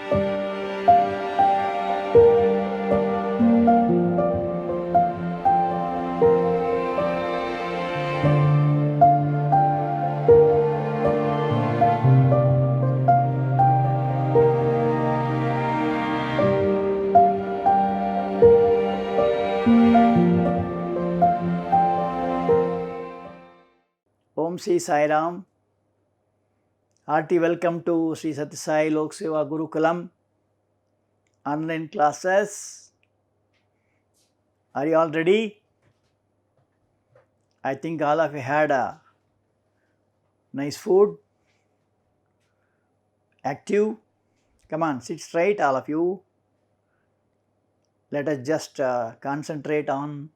Om Sri Sai Ram. Hearty welcome to Sri Sathya Sai Lok Seva Gurukulam online classes. Are you all ready? I think all of you had a nice food, active. Come on, sit straight, all of you. Let us just concentrate on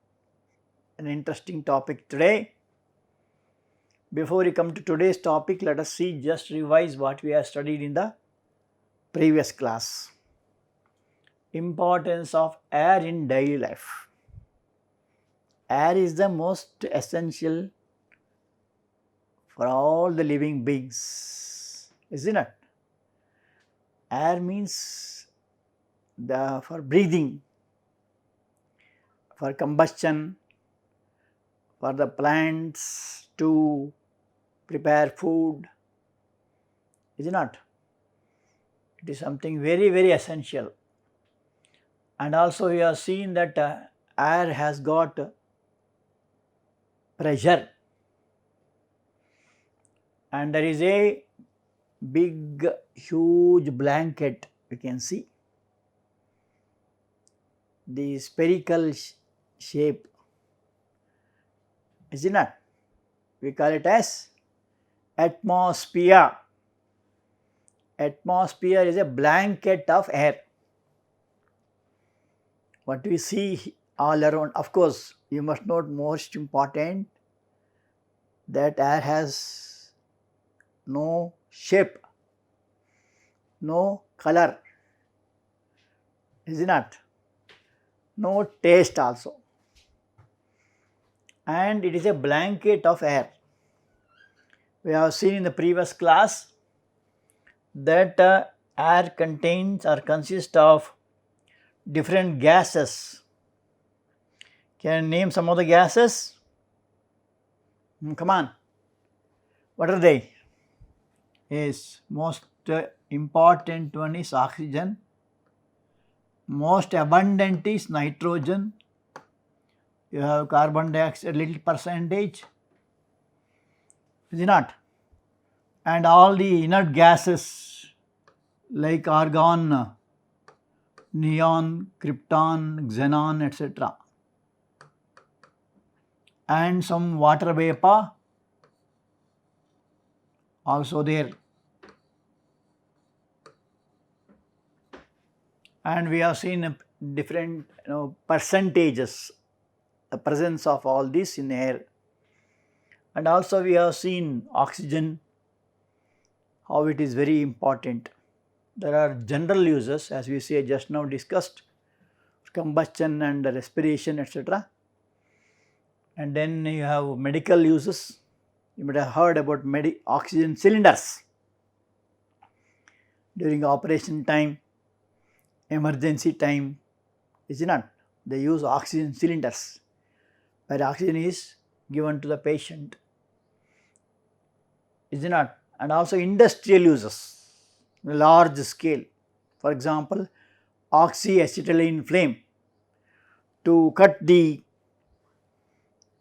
an interesting topic today. Before we come to today's topic, let us just revise what we have studied in the previous class. Importance of air in daily life. Air is the most essential for all the living beings, isn't it? Air means for breathing, for combustion, for the plants to prepare food, is it not? It is something very, very essential. And also we have seen that air has got pressure, and there is a big huge blanket, you can see the spherical shape, is it not? We call it as atmosphere. Atmosphere is a blanket of air. What we see all around, of course, you must note most important that air has no shape, no color, is it not? No taste also, and it is a blanket of air. We have seen in the previous class that air contains or consists of different gases. Can you name some of the gases? Come on, what are they? Yes, most important one is oxygen, most abundant is nitrogen, you have carbon dioxide little percentage, is it not? And all the inert gases like argon, neon, krypton, xenon, etc. And some water vapor also there. And we have seen different percentages, the presence of all this in air. And also we have seen oxygen, how it is very important. There are general uses, as we say just now discussed, combustion and respiration, etc. And then you have medical uses. You might have heard about oxygen cylinders. During operation time, emergency time, is it not? They use oxygen cylinders where oxygen is given to the patient, is it not? And also industrial uses, large scale. For example, oxyacetylene flame to cut the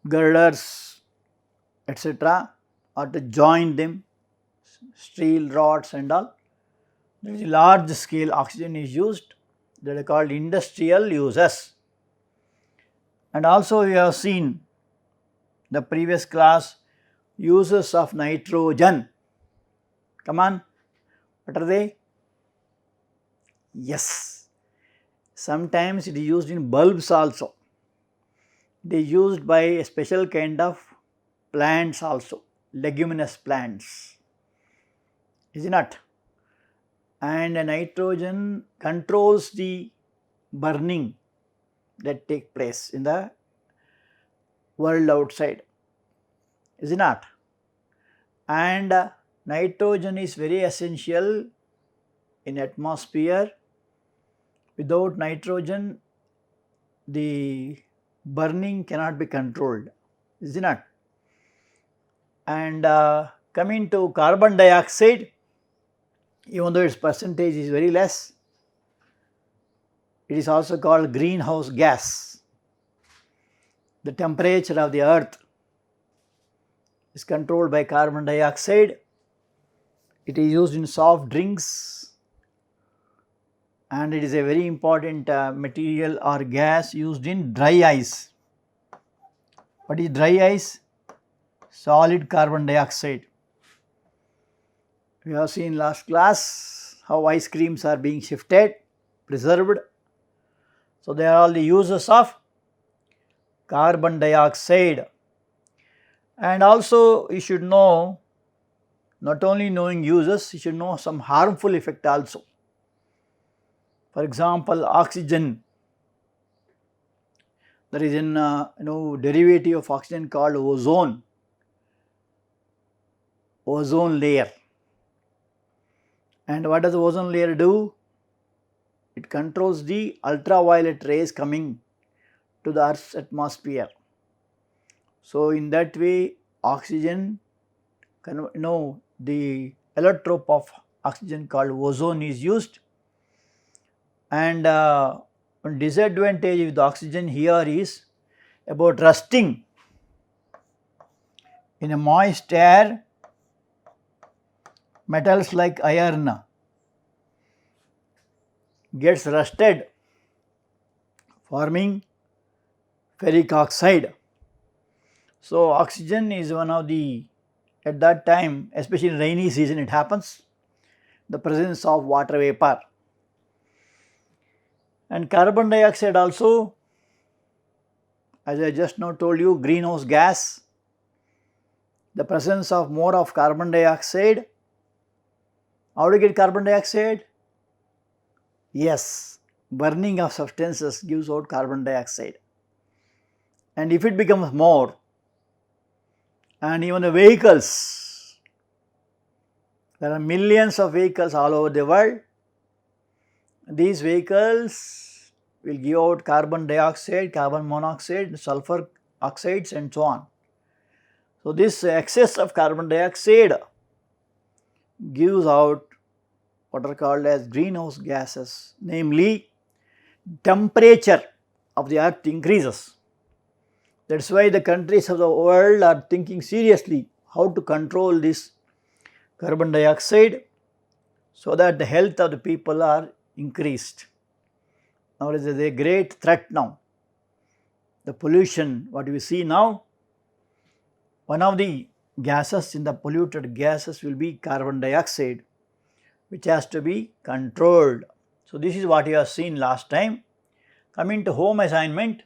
girders, etc., or to join them, steel rods and all. There is a large scale oxygen is used, that are called industrial uses. And also we have seen the previous class uses of nitrogen. Come on, what are they? Yes, sometimes it is used in bulbs also. It is used by a special kind of plants also, leguminous plants, is it not? And nitrogen controls the burning that take place in the world outside, is it not? And nitrogen is very essential in atmosphere. Without nitrogen, the burning cannot be controlled, is it not? And coming to carbon dioxide, even though its percentage is very less, it is also called greenhouse gas. The temperature of the earth is controlled by carbon dioxide. It is used in soft drinks, and it is a very important material or gas used in dry ice. What is dry ice? Solid carbon dioxide. We have seen last class how ice creams are being shifted, preserved. So, they are all the uses of carbon dioxide. And also you should know, not only knowing uses, you should know some harmful effect also. For example, oxygen. There is an derivative of oxygen called ozone layer. And what does the ozone layer do? It controls the ultraviolet rays coming to the Earth's atmosphere. So, in that way, oxygen, the allotrope of oxygen called ozone is used. And one disadvantage with oxygen here is about rusting. In a moist air, metals like iron gets rusted, forming ferric oxide. So, oxygen is one of the, at that time, especially in rainy season it happens, the presence of water vapor. And carbon dioxide also, as I just now told you, greenhouse gas, the presence of more of carbon dioxide. How do you get carbon dioxide? Yes, burning of substances gives out carbon dioxide. And if it becomes more, and even the vehicles, there are millions of vehicles all over the world. These vehicles will give out carbon dioxide, carbon monoxide, sulfur oxides and so on. So, this excess of carbon dioxide gives out what are called as greenhouse gases, namely temperature of the earth increases. That is why the countries of the world are thinking seriously how to control this carbon dioxide so that the health of the people are increased. Now, it is a great threat now. The pollution, what we see now, one of the gases in the polluted gases will be carbon dioxide, which has to be controlled. So, this is what you have seen last time. Coming to home assignment,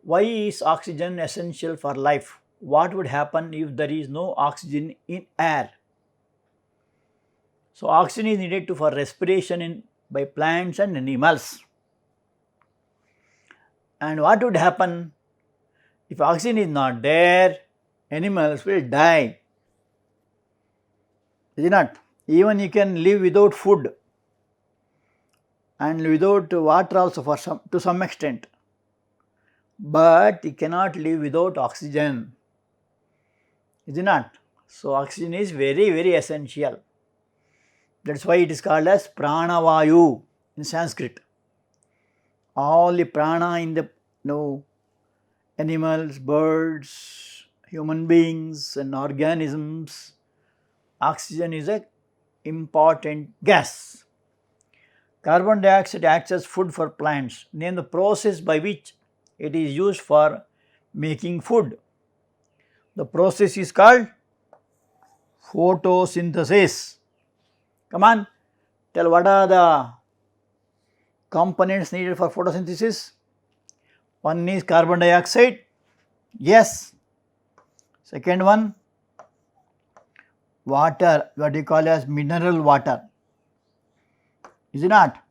why is oxygen essential for life? What would happen if there is no oxygen in air? So, oxygen is needed for respiration by plants and animals. And what would happen if oxygen is not there? Animals will die. Is it not? Even you can live without food and without water also to some extent, but you cannot live without oxygen. Is it not? So, oxygen is very, very essential. That is why it is called as pranavayu in Sanskrit. All the prana in the animals, birds, human beings and organisms, oxygen is an important gas. Carbon dioxide acts as food for plants. Name the process by which it is used for making food. The process is called photosynthesis. Come on, tell what are the components needed for photosynthesis? One is carbon dioxide. Yes. Second one, water, what you call as mineral water. Is it not?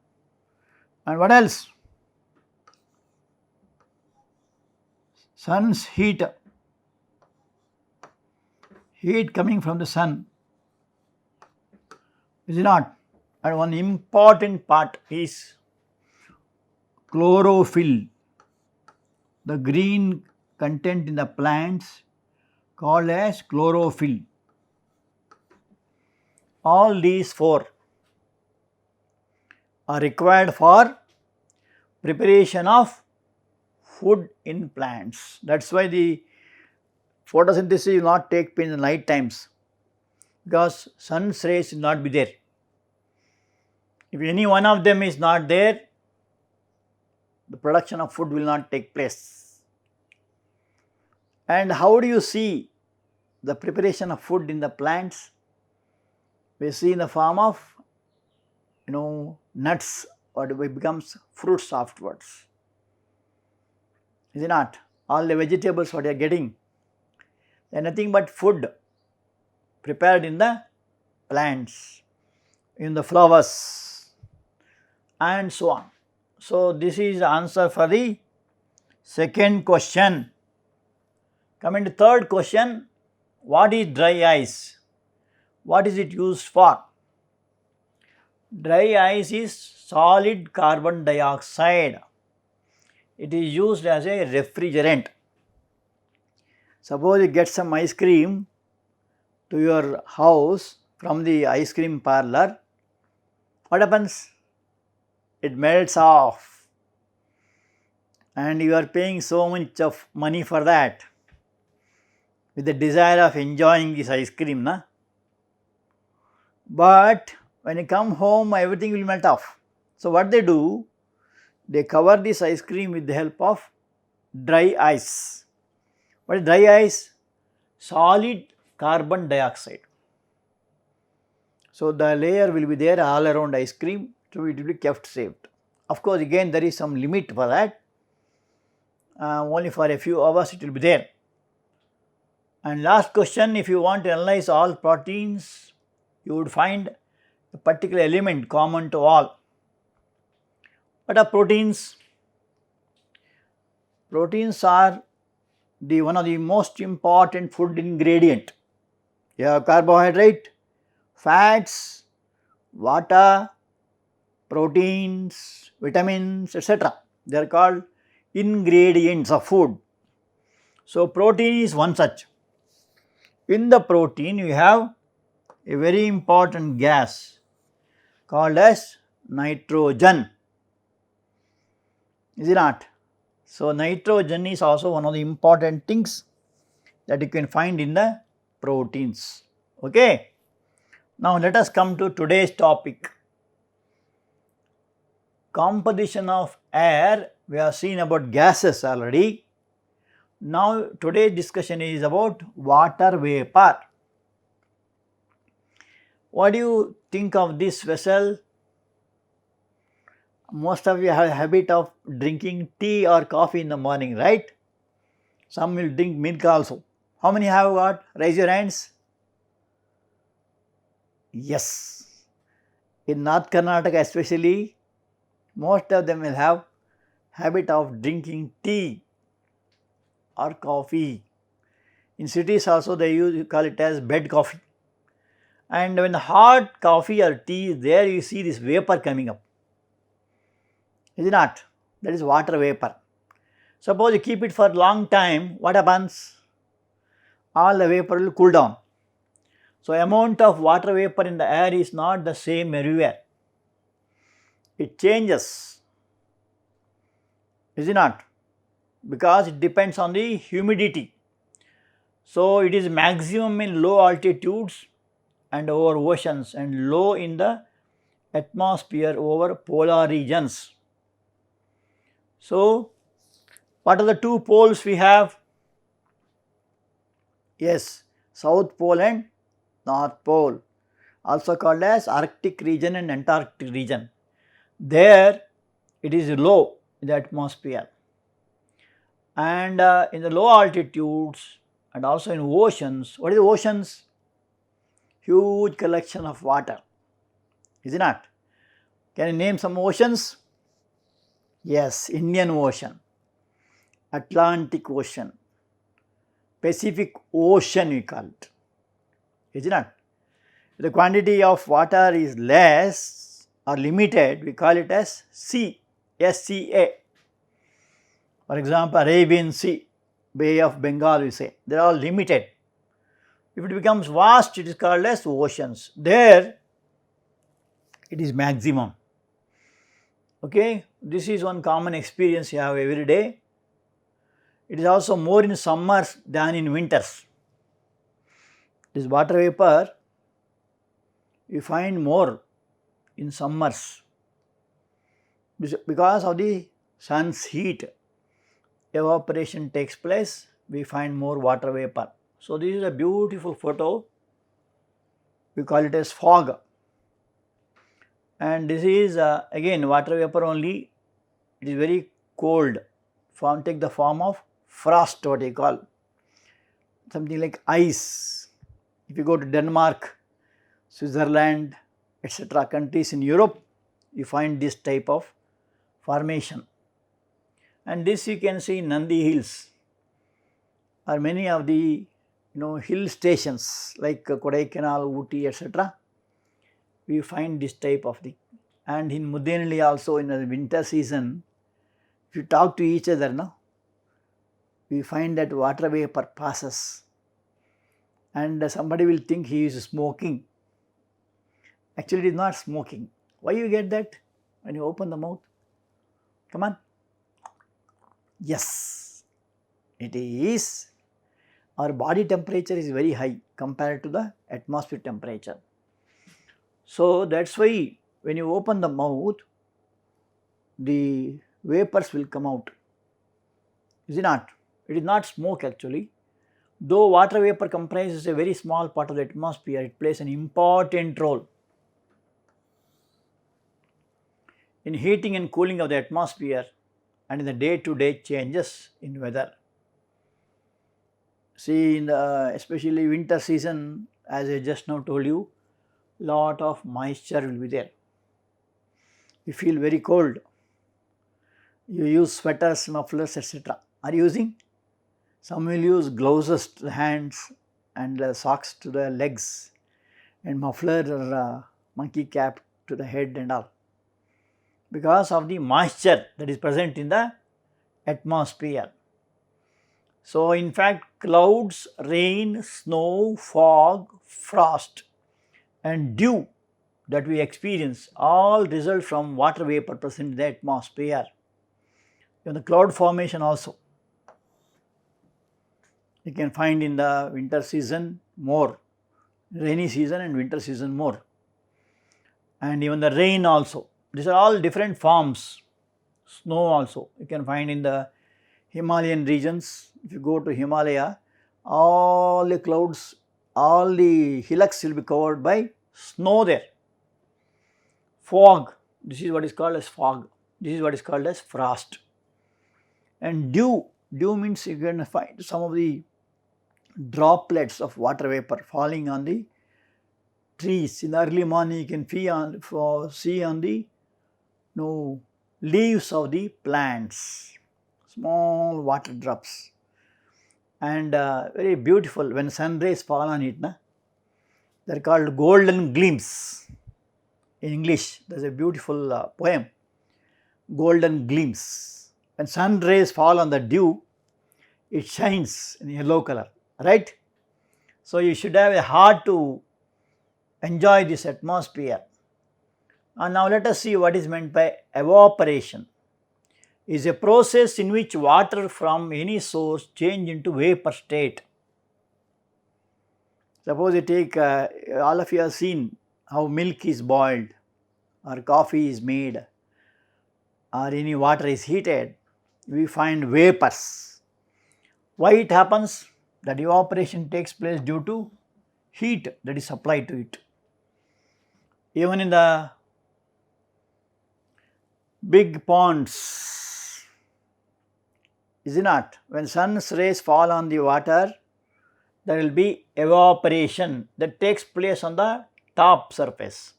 And what else? Sun's heat. Heat coming from the sun. Is it not? And one important part is chlorophyll, the green content in the plants called as chlorophyll. All these four are required for preparation of food in plants. That is why the photosynthesis will not take place in the night times, because sun's rays will not be there. If any one of them is not there, the production of food will not take place. And how do you see the preparation of food in the plants? We see in the form of nuts, or it becomes fruits afterwards. Is it not? All the vegetables what you are getting, they are nothing but food prepared in the plants, in the flowers, and so on. So, this is the answer for the second question. Coming to third question, what is dry ice? What is it used for? Dry ice is solid carbon dioxide. It is used as a refrigerant. Suppose you get some ice cream to your house from the ice cream parlor, what happens? It melts off, and you are paying so much of money for that, with the desire of enjoying this ice cream, na? But when you come home, everything will melt off. So, what they do? They cover this ice cream with the help of dry ice. What is dry ice? Solid carbon dioxide. So, the layer will be there all around ice cream, so it will be kept saved. Of course, again there is some limit for that, only for a few hours it will be there. And last question, if you want to analyze all proteins, you would find a particular element common to all. What are proteins? Proteins are one of the most important food ingredient. You have carbohydrate, fats, water, proteins, vitamins, etc. They are called ingredients of food. So, protein is one such. In the protein, you have a very important gas called as nitrogen. Is it not? So, nitrogen is also one of the important things that you can find in the proteins. Okay. Now, let us come to today's topic. Composition of air. We have seen about gases already. Now, today's discussion is about water vapor. What do you think of this vessel? Most of you have a habit of drinking tea or coffee in the morning, right? Some will drink milk also. How many have got? Raise your hands. Yes. In North Karnataka especially, most of them will have habit of drinking tea or coffee. In cities also they you call it as bed coffee. And when hot coffee or tea is there, you see this vapor coming up. Is it not? That is water vapor. Suppose you keep it for a long time, what happens? All the vapor will cool down. So, amount of water vapor in the air is not the same everywhere. It changes. Is it not? Because it depends on the humidity. So, it is maximum in low altitudes and over oceans, and low in the atmosphere over polar regions. So, what are the two poles we have? Yes, South Pole and North Pole, also called as Arctic region and Antarctic region. There it is low in the atmosphere, and in the low altitudes and also in oceans. What is the oceans? Huge collection of water. Is it not? Can you name some oceans? Yes, Indian Ocean, Atlantic Ocean, Pacific Ocean we call it. Is it not? The quantity of water is less, are limited, we call it as sea, SCA. For example, Arabian Sea, Bay of Bengal we say, they are all limited. If it becomes vast, it is called as oceans. There it is maximum. Okay, this is one common experience you have every day. It is also more in summers than in winters. This water vapor you find more in summers because of the sun's heat. Evaporation takes place, we find more water vapor. So, this is a beautiful photo, we call it as fog, and this is again water vapor only. It is very cold, take the form of frost, what you call, something like ice. If you go to Denmark, Switzerland, etc. countries in Europe, you find this type of formation. And this you can see in Nandi Hills or many of the hill stations like Kodaikanal, Ooty, etc. We find this type of thing. And in Mudenali also in the winter season, if you talk to each other, we find that water vapor passes and somebody will think he is smoking. Actually, it is not smoking. Why you get that? When you open the mouth, come on. Yes, it is. Our body temperature is very high compared to the atmosphere temperature. So, that is why when you open the mouth, the vapors will come out. Is it not? It is not smoke actually. Though water vapor comprises a very small part of the atmosphere, it plays an important role in heating and cooling of the atmosphere and in the day-to-day changes in weather. See, in the especially winter season, as I just now told you, lot of moisture will be there. You feel very cold. You use sweaters, mufflers, etc. Are you using? Some will use gloves to the hands and socks to the legs and muffler or monkey cap to the head and all, because of the moisture that is present in the atmosphere. So, in fact, clouds, rain, snow, fog, frost and dew that we experience all result from water vapor present in the atmosphere. Even the cloud formation also you can find in the winter season more, rainy season and winter season more, and even the rain also. These are all different forms. Snow also you can find in the Himalayan regions. If you go to Himalaya, all the clouds, all the hillocks will be covered by snow there. Fog, this is what is called as fog. This is what is called as frost. And dew, dew means you can find some of the droplets of water vapor falling on the trees. In the early morning you can see on the leaves of the plants, small water drops, and very beautiful when sun rays fall on it. They are called golden gleams. In English, there is a beautiful poem, Golden Gleams. When sun rays fall on the dew, it shines in yellow color, right? So, you should have a heart to enjoy this atmosphere. And now let us see what is meant by evaporation. It is a process in which water from any source change into vapor state. Suppose you take, all of you have seen how milk is boiled or coffee is made or any water is heated, we find vapors. Why it happens? That evaporation takes place due to heat that is supplied to it. Even in the big ponds, is it not? When sun's rays fall on the water, there will be evaporation that takes place on the top surface,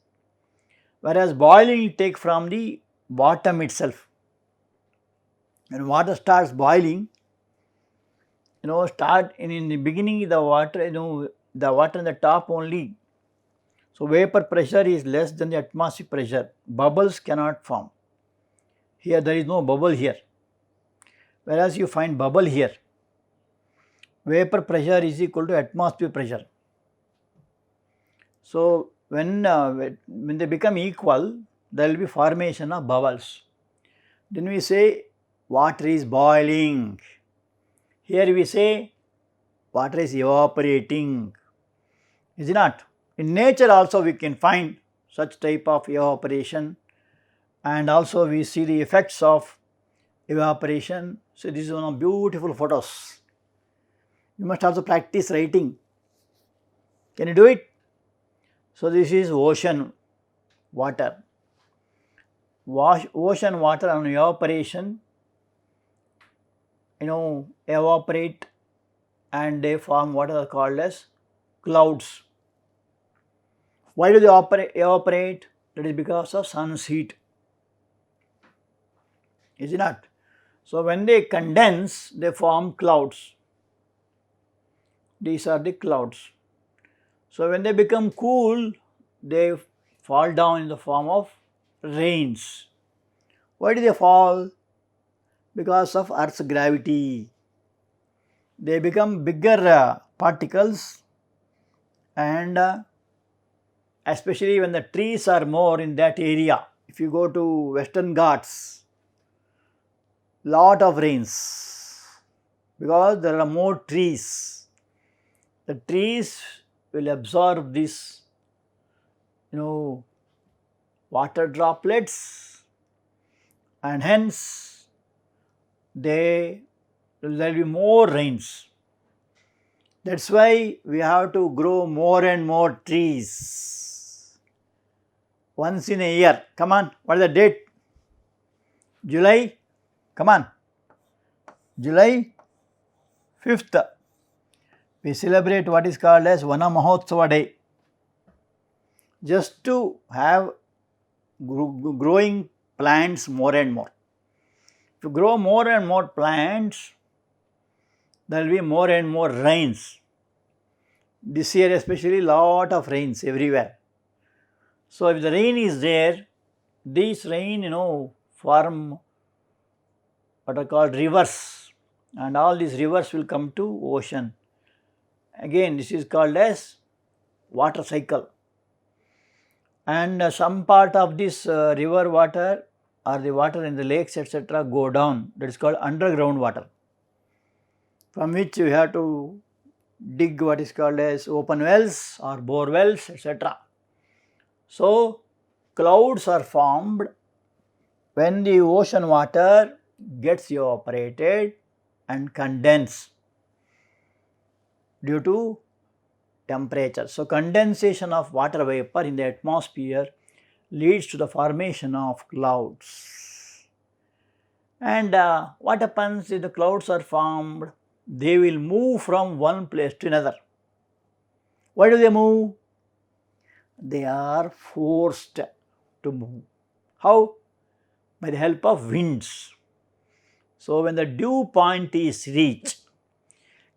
whereas boiling will take from the bottom itself. When water starts boiling, start in the beginning the water, the water in the top only So vapor pressure is less than the atmospheric pressure. Bubbles cannot form. Here there is no bubble here. Whereas you find bubble here. Vapor pressure is equal to atmospheric pressure. So when they become equal, there will be formation of bubbles. Then we say water is boiling. Here we say water is evaporating. Is it not? In nature also we can find such type of evaporation, and also we see the effects of evaporation. So this is one of beautiful photos. You must also practice writing. Can you do it? So this is ocean water. Ocean water on evaporation, evaporate and they form what are called as clouds. Why do they evaporate? That is because of sun's heat. Is it not? So when they condense, they form clouds. These are the clouds. So when they become cool, they fall down in the form of rains. Why do they fall? Because of Earth's gravity. They become bigger particles, and especially when the trees are more in that area. If you go to Western Ghats, lot of rains because there are more trees. The trees will absorb this, water droplets, and hence there will be more rains. That's why we have to grow more and more trees. Once in a year. Come on, what is the date? July? Come on. July 5th. We celebrate what is called as Vana Mahotsava Day. Just to have growing plants more and more. If you grow more and more plants, there will be more and more rains. This year especially lot of rains everywhere. So if the rain is there, these rain form what are called rivers, and all these rivers will come to ocean. Again this is called as water cycle. And some part of this river water or the water in the lakes etc. go down. That is called underground water, from which you have to dig what is called as open wells or bore wells etc. So clouds are formed when the ocean water gets evaporated and condensed due to temperature. So condensation of water vapor in the atmosphere leads to the formation of clouds. And what happens if the clouds are formed? They will move from one place to another. Why do they move? They are forced to move. How? By the help of winds. So when the dew point is reached,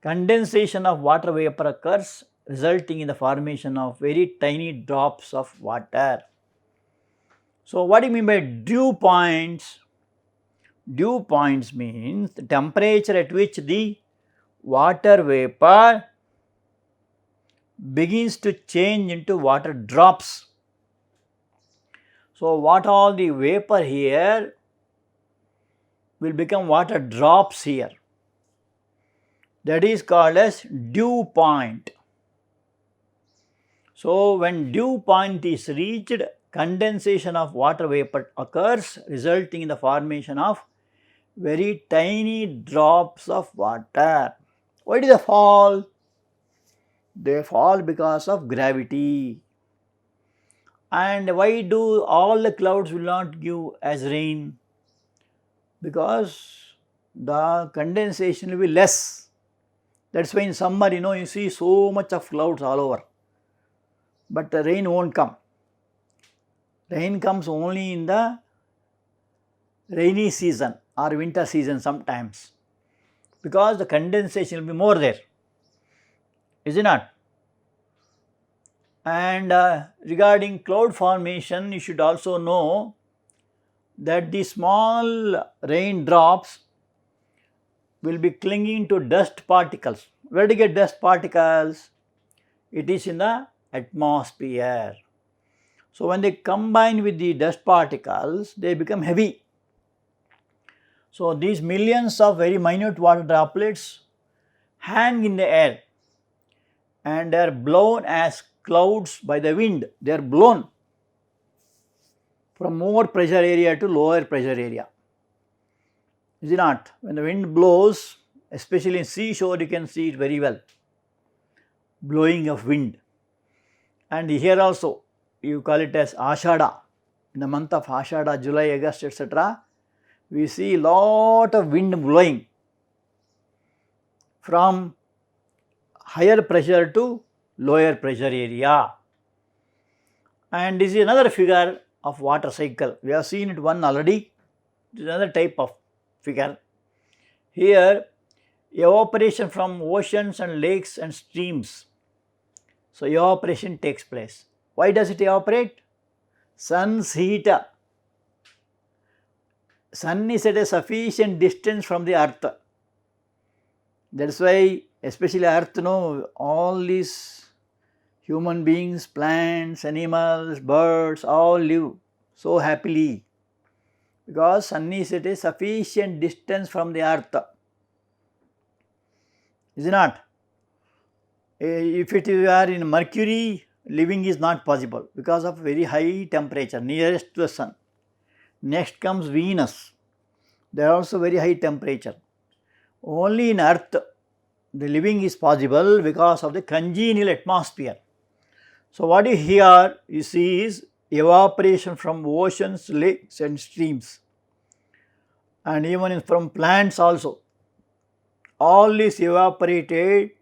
condensation of water vapor occurs, resulting in the formation of very tiny drops of water. So what do you mean by dew points? Dew points means the temperature at which the water vapor begins to change into water drops. So what all the vapor here will become water drops here. That is called as dew point. So when dew point is reached, condensation of water vapor occurs, resulting in the formation of very tiny drops of water. Why do they fall? They fall because of gravity. And why do all the clouds will not give as rain? Because the condensation will be less. That's why in summer, you see so much of clouds all over. But the rain won't come. Rain comes only in the rainy season or winter season sometimes, because the condensation will be more there. Is it not? And regarding cloud formation, you should also know that the small raindrops will be clinging to dust particles. Where do you get dust particles? It is in the atmosphere. So when they combine with the dust particles, they become heavy. So these millions of very minute water droplets hang in the air and they are blown as clouds by the wind. They are blown from more pressure area to lower pressure area. Is it not? When the wind blows, especially in seashore, you can see it very well. Blowing of wind. And here also, you call it as Ashada. In the month of Ashada, July, August, etc., we see lot of wind blowing from higher pressure to lower pressure area. And this is another figure of water cycle. We have seen it one already. This is another type of figure. Here, evaporation from oceans and lakes and streams. So evaporation takes place. Why does it evaporate? Sun's heat. Sun is at a sufficient distance from the earth. That is why especially earth, all these human beings, plants, animals, birds all live so happily because sun is at a sufficient distance from the earth. Is it not? If it are in Mercury, living is not possible because of very high temperature nearest to the sun. Next comes Venus. They are also very high temperature. Only in earth the living is possible because of the congenial atmosphere. So what you hear, you see is evaporation from oceans, lakes and streams, and even from plants also. All these evaporated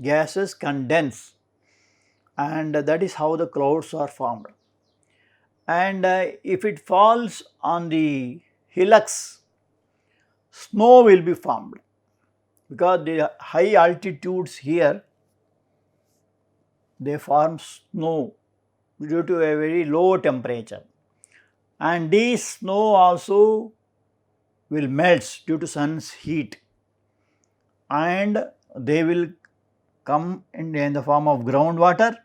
gases condense, and that is how the clouds are formed. And if it falls on the hillocks, snow will be formed because the high altitudes here, they form snow due to a very low temperature, and this snow also will melt due to sun's heat, and they will come in the form of groundwater,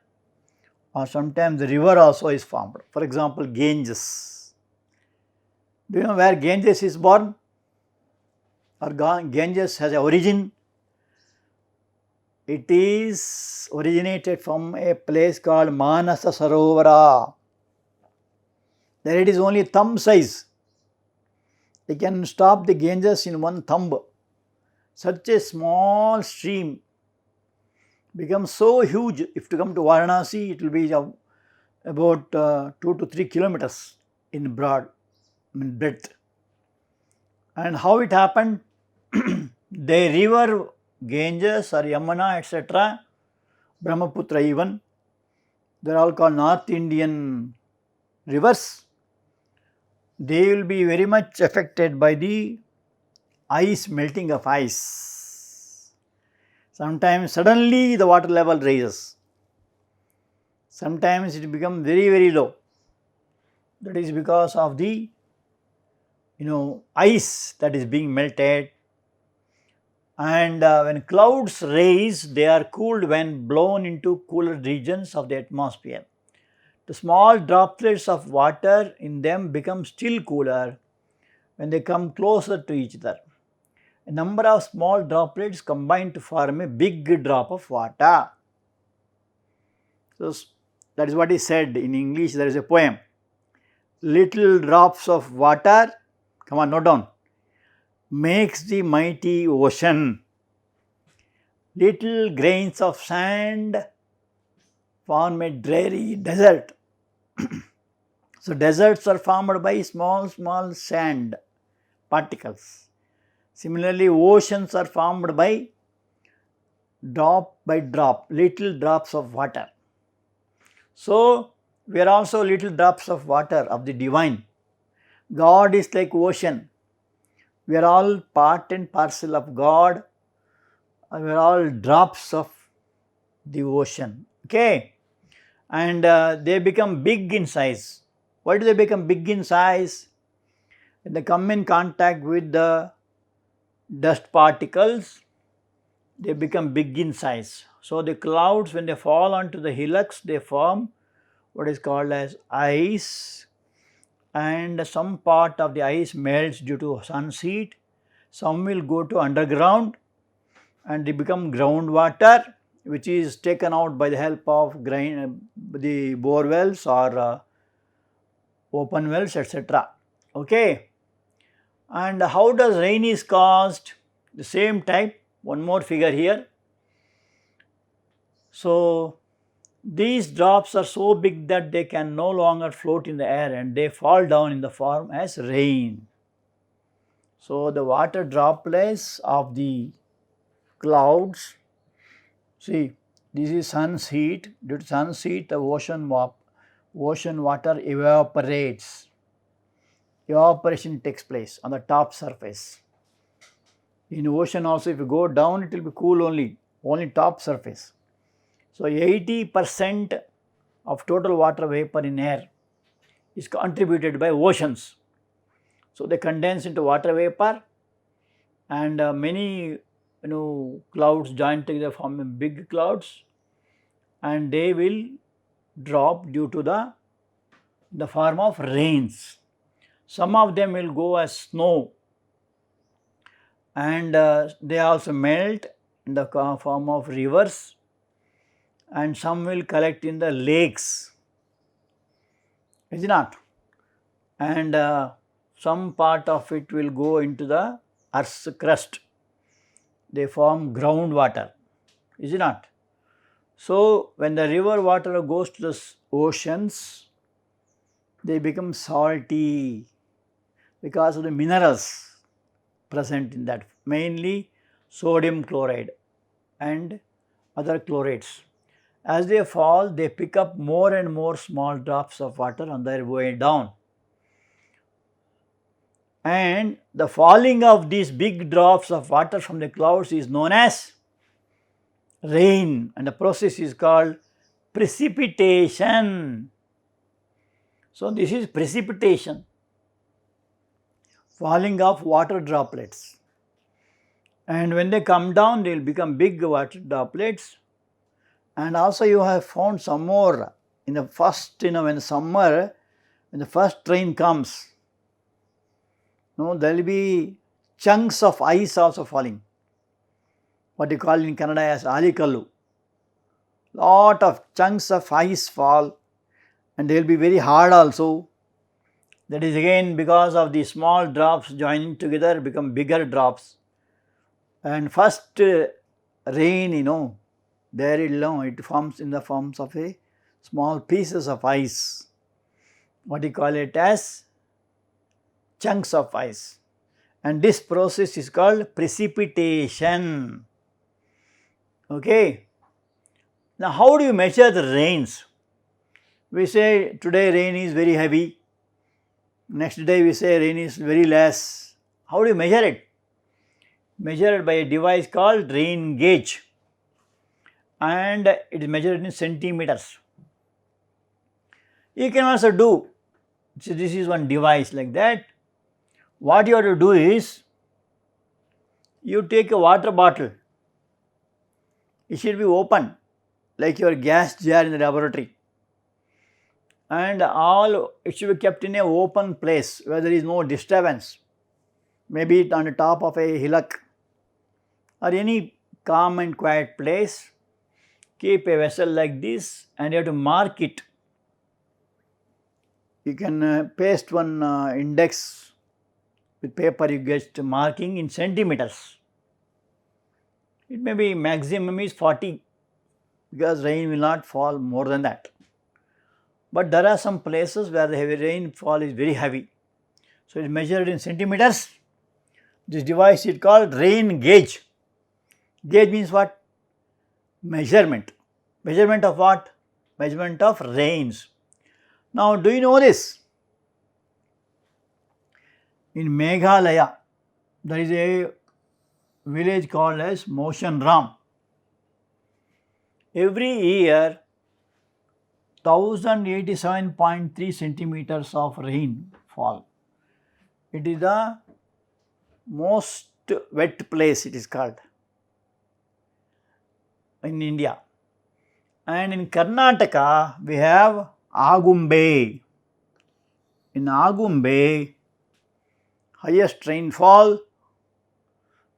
or sometimes the river also is formed. For example, Ganges. Do you know where Ganges is born? Or Ganges has an origin? It is originated from a place called Manasa Sarovara. There it is only thumb size. You can stop the Ganges in one thumb. Such a small stream becomes so huge. If to come to Varanasi, it will be about 2 to 3 kilometers in breadth. And how it happened? The river Ganges or Yamuna, etc., Brahmaputra even, they are all called North Indian rivers. They will be very much affected by the ice, melting of ice. Sometimes suddenly the water level rises. Sometimes it becomes very, very low. That is because of the ice that is being melted. And when clouds rise, they are cooled when blown into cooler regions of the atmosphere. The small droplets of water in them become still cooler when they come closer to each other. A number of small droplets combine to form a big drop of water. So that is what is said in English. There is a poem. Little drops of water, come on, note down, makes the mighty ocean. Little grains of sand form a dreary desert. So deserts are formed by small sand particles. Similarly, oceans are formed by drop, little drops of water. So we are also little drops of water of the divine. God is like ocean. We are all part and parcel of God. We are all drops of the ocean. Okay. and they become big in size. Why do they become big in size? When they come in contact with the dust particles, they become big in size. So the clouds, when they fall onto the hillocks, they form what is called as ice, and some part of the ice melts due to sun's heat. Some will go to underground and they become groundwater, which is taken out by the help of the bore wells or open wells, etc. Okay. And how does rain is caused? The same type, one more figure here. So these drops are so big that they can no longer float in the air and they fall down in the form as rain. So the water droplets of the clouds, see, this is sun's heat. Due to sun's heat, the ocean water evaporates. Evaporation takes place on the top surface. In ocean also, if you go down, it will be cool only top surface. So 80% of total water vapor in air is contributed by oceans. So they condense into water vapor, and many clouds join together form big clouds, and they will drop due to the form of rains. Some of them will go as snow, and they also melt in the form of rivers, and some will collect in the lakes, is it not? And some part of it will go into the earth's crust. They form groundwater, is it not? So when the river water goes to the oceans, they become salty because of the minerals present in that, mainly sodium chloride and other chlorates. As they fall, they pick up more and more small drops of water on their way down. And the falling of these big drops of water from the clouds is known as rain, and the process is called precipitation. So this is precipitation, falling of water droplets, and when they come down, they will become big water droplets. And also you have found some more in the first, when the first rain comes, there will be chunks of ice also falling, what you call in Kannada as alikallu. Lot of chunks of ice fall, and they will be very hard also. That is again because of the small drops joining together become bigger drops. And first rain, there it forms in the forms of a small pieces of ice, what you call it as chunks of ice, and this process is called precipitation. Okay. Now how do you measure the rains? We say today rain is very heavy, next day we say rain is very less. How do you measure it? Measure it by a device called rain gauge, and it is measured in centimeters. You can also do, so this is one device like that. What you have to do is, you take a water bottle, it should be open like your gas jar in the laboratory, and it should be kept in an open place where there is no disturbance, maybe on the top of a hillock or any calm and quiet place. Keep a vessel like this and you have to mark it. You can paste one index with paper, you get marking in centimeters. It may be maximum is 40, because rain will not fall more than that. But there are some places where the heavy rainfall is very heavy. So it is measured in centimeters. This device is called rain gauge. Gauge means what? Measurement. Measurement of what? Measurement of rains. Now do you know this? In Meghalaya, there is a village called as Moshan Ram. Every year 1087.3 centimeters of rainfall. It is the most wet place, it is called, in India. And in Karnataka we have Agumbe. In Agumbe, highest rainfall,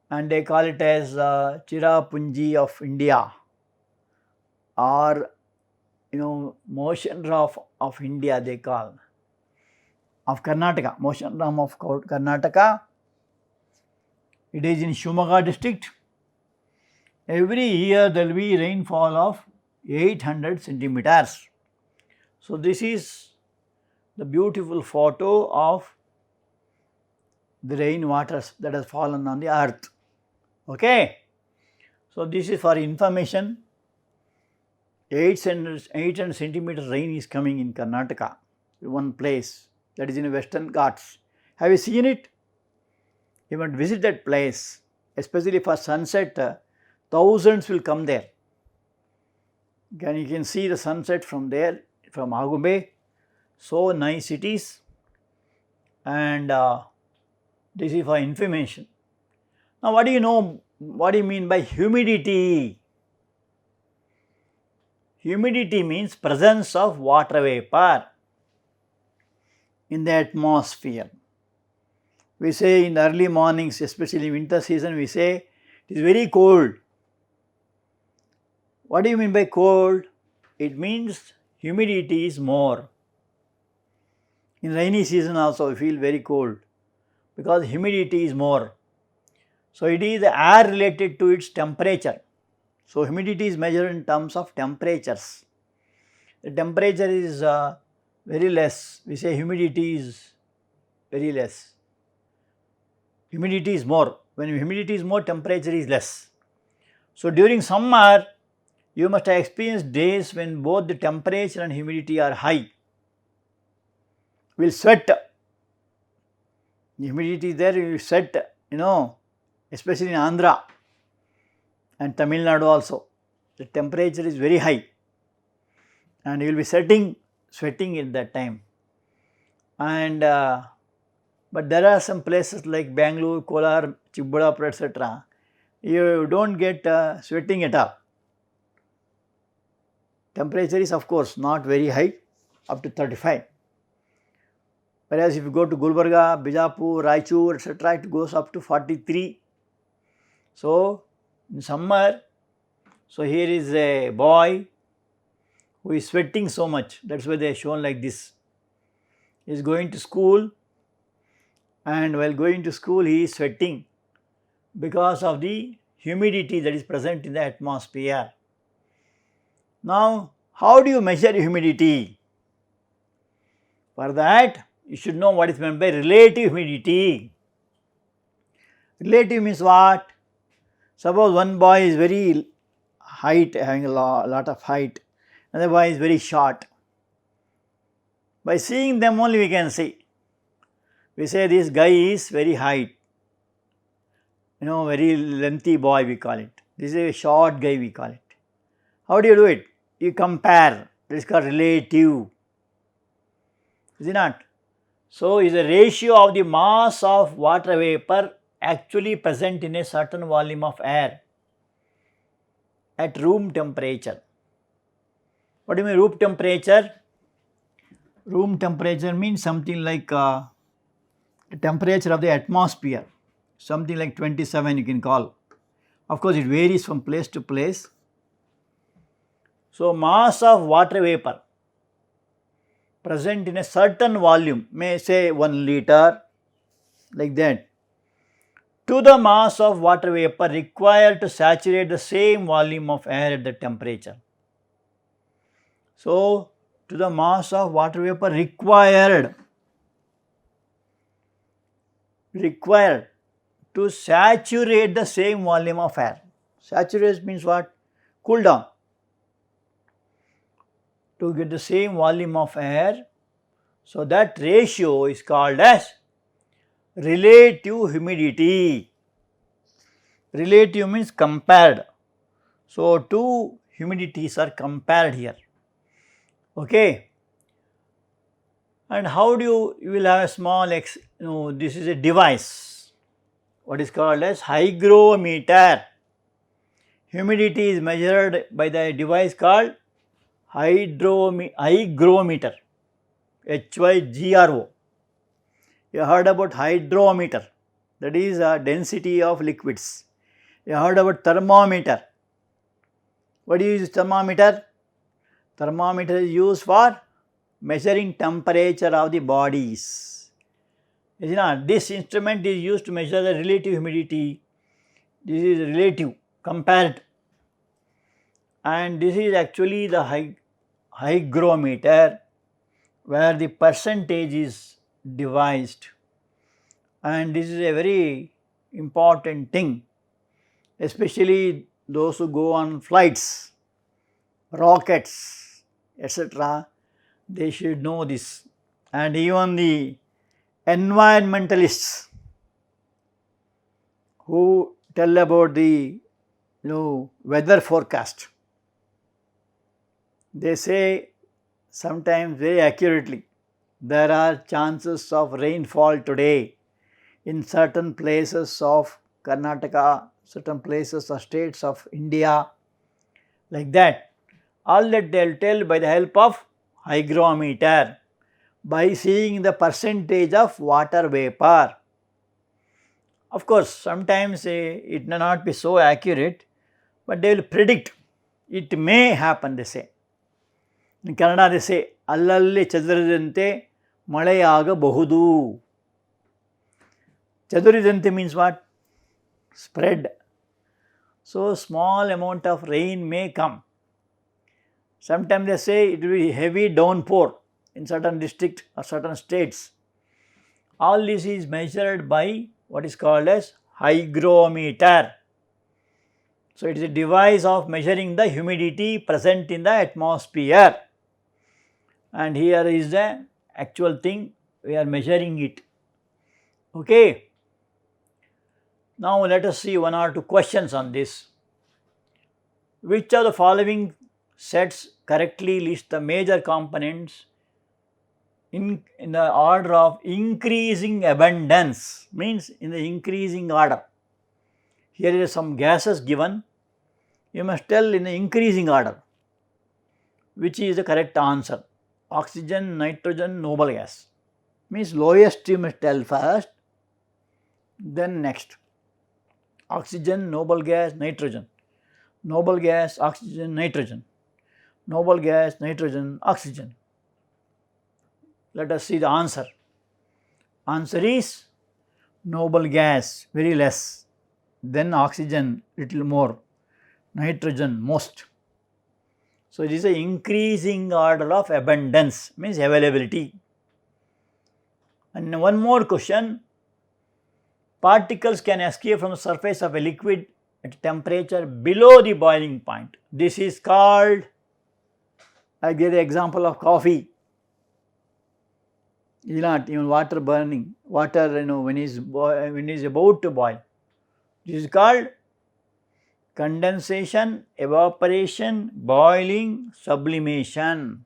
and they call it as Chirapunji of India, or motion drum of India they call, of Karnataka, motion drum of Karnataka. It is in Shimoga district. Every year there will be rainfall of 800 centimeters. So this is the beautiful photo of the rain waters that has fallen on the earth. Okay. So this is for information. 800 centimeters rain is coming in Karnataka, one place, that is in Western Ghats. Have you seen it? You must visit that place, especially for sunset. Thousands will come there. You can see the sunset from there, from Agumbe. So nice it is, and this is for information. Now what do you know, what do you mean by humidity? Humidity means presence of water vapor in the atmosphere. We say in the early mornings, especially in winter season, we say it is very cold. What do you mean by cold? It means humidity is more. In rainy season also we feel very cold because humidity is more. So it is the air related to its temperature. So humidity is measured in terms of temperatures. The temperature is very less. We say humidity is very less. Humidity is more. When humidity is more, temperature is less. So during summer, you must have experienced days when both the temperature and humidity are high. We will sweat. The humidity is there, you will sweat, especially in Andhra and Tamil Nadu also. The temperature is very high and you will be sweating at that time. And but there are some places like Bangalore, Kolar, Chikballapura, etc. You don't get sweating at all. Temperature is of course not very high, up to 35. Whereas if you go to Gulbarga, Bijapur, Raichur, etc., it goes up to 43. So in summer, so here is a boy who is sweating so much. That's why they are shown like this. He is going to school, and while going to school he is sweating because of the humidity that is present in the atmosphere. Now, how do you measure humidity? For that, you should know what is meant by relative humidity. Relative means what? Suppose one boy is very height, having a lot of height, another boy is very short. By seeing them only we can see. We say this guy is very height, very lengthy boy we call it. This is a short guy we call it. How do you do it? You compare. This is called relative. Is it not? So, is the ratio of the mass of water vapor actually present in a certain volume of air at room temperature. What do you mean room temperature? Room temperature means something like the temperature of the atmosphere, something like 27 you can call. Of course, it varies from place to place. So, mass of water vapor present in a certain volume, may say 1 liter, like that, to the mass of water vapor required to saturate the same volume of air at the temperature. So, to the mass of water vapor required to saturate the same volume of air. Saturate means what? Cool down. To get the same volume of air, so that ratio is called as relative humidity. Relative means compared. So, two humidities are compared here. Okay. And how do you will have a small this is a device, what is called as hygrometer. Humidity is measured by the device called hygrometer, HYGRO. You heard about hydrometer, that is a density of liquids. You heard about thermometer. What do you use thermometer? Thermometer is used for measuring temperature of the bodies. Is it not? This instrument is used to measure the relative humidity. This is relative, compared, and this is actually the hygrometer, where the percentage is devised, and this is a very important thing, especially those who go on flights, rockets, etc. They should know this, and even the environmentalists who tell about the weather forecast, they say sometimes very accurately there are chances of rainfall today in certain places of Karnataka, certain places or states of India, like that. All that they will tell by the help of hygrometer, by seeing the percentage of water vapor. Of course, sometimes it may not be so accurate, but they will predict it may happen, they say. In Kannada they say, ಅಲ್ಲಲ್ಲಿ ಚದುರಿದಂತೆ ಮಳೆಯಾಗಬಹುದು. ಚದುರಿದಂತೆ means what? Spread. So small amount of rain may come. Sometimes they say it will be heavy downpour in certain districts or certain states. All this is measured by what is called as hygrometer. So it is a device of measuring the humidity present in the atmosphere, and here is the actual thing, we are measuring it. Okay. Now let us see one or two questions on this. Which of the following sets correctly list the major components in the order of increasing abundance, means in the increasing order. Here is some gases given, you must tell in the increasing order which is the correct answer. Oxygen, nitrogen, noble gas, means lowest you must tell first, then next. Oxygen, noble gas, nitrogen, noble gas, oxygen, nitrogen, noble gas, nitrogen, oxygen. Let us see the answer. Answer is noble gas, very less, then oxygen little more, nitrogen most. So it is an increasing order of abundance, means availability. And one more question. Particles can escape from the surface of a liquid at temperature below the boiling point. This is called, I give the example of coffee. Is not even water burning, water when is about to boil. This is called condensation, evaporation, boiling, sublimation.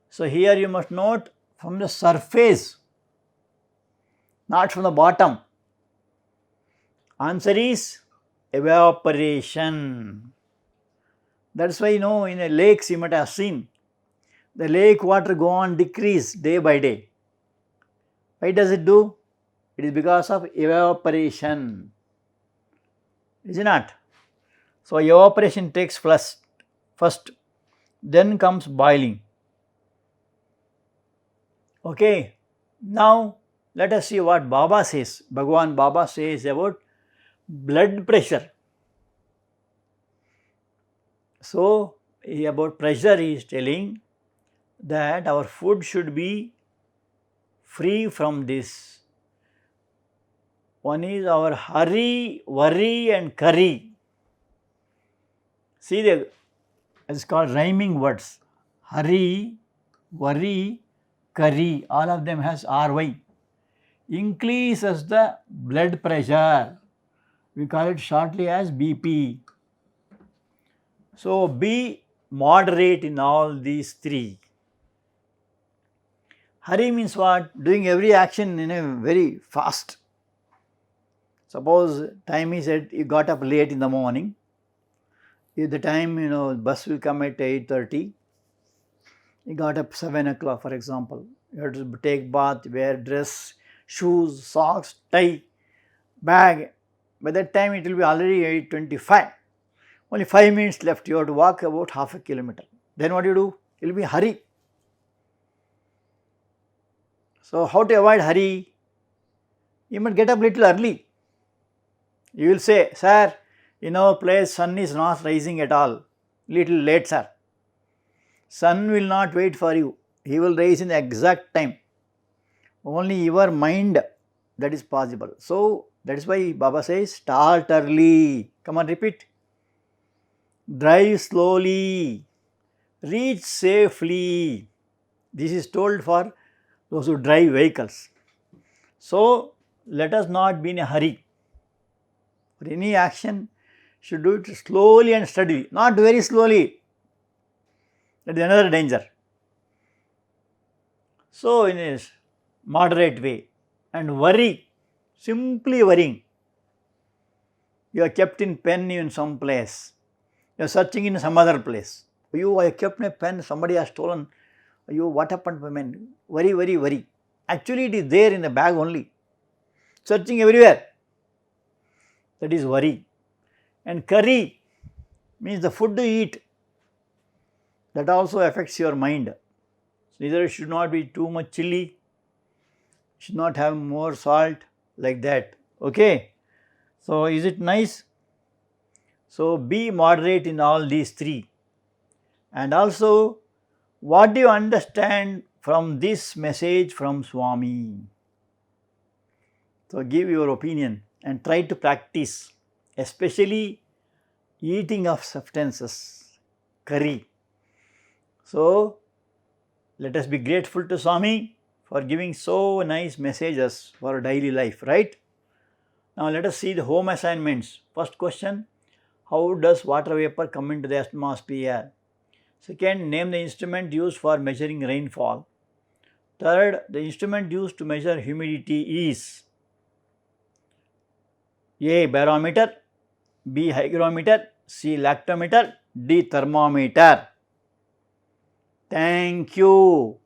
So here you must note from the surface, not from the bottom. Answer is evaporation. That is why in a lake you might have seen the lake water go on decrease day by day. Why does it do? It is because of evaporation. Is it not? So evaporation takes first, then comes boiling. Okay. Now let us see what Baba says. Bhagwan Baba says about blood pressure. So about pressure he is telling that our food should be free from this. One is our hurry, worry and curry. See, it's called rhyming words. Hurry, worry, curry, all of them has RY. Increases the blood pressure. We call it shortly as BP. So be moderate in all these three. Hurry means what? Doing every action in a very fast. Suppose time is at, you got up late in the morning. If the time, bus will come at 8:30, you got up 7 o'clock for example. You have to take bath, wear dress, shoes, socks, tie, bag. By that time it will be already 8:25. Only 5 minutes left. You have to walk about half a kilometer. Then what do you do? You will be in hurry. So how to avoid hurry? You must get up little early. You will say, sir, in our place sun is not rising at all. Little late, sir. Sun will not wait for you. He will rise in the exact time. Only your mind that is possible. So that is why Baba says, start early. Come on, repeat. Drive slowly. Reach safely. This is told for those who drive vehicles. So let us not be in a hurry. For any action, should do it slowly and steadily, not very slowly. That is another danger. So in a moderate way. And worry, simply worrying. You are kept in pen in some place. You are searching in some other place. You I kept my pen, somebody has stolen. You, what happened to my pen? Worry, worry, worry. Actually it is there in the bag only. Searching everywhere. That is worry. And curry means the food you eat. That also affects your mind. So either it should not be too much chilli, should not have more salt, like that. Okay. So is it nice? So be moderate in all these three. And also, what do you understand from this message from Swami? So give your opinion and try to practice, especially eating of substances, curry. So let us be grateful to Swami for giving so nice messages for daily life, right? Now let us see the home assignments. First question, how does water vapor come into the atmosphere? Second, name the instrument used for measuring rainfall. Third, the instrument used to measure humidity is A. Barometer, B. Hygrometer, C. Lactometer, D. Thermometer. Thank you.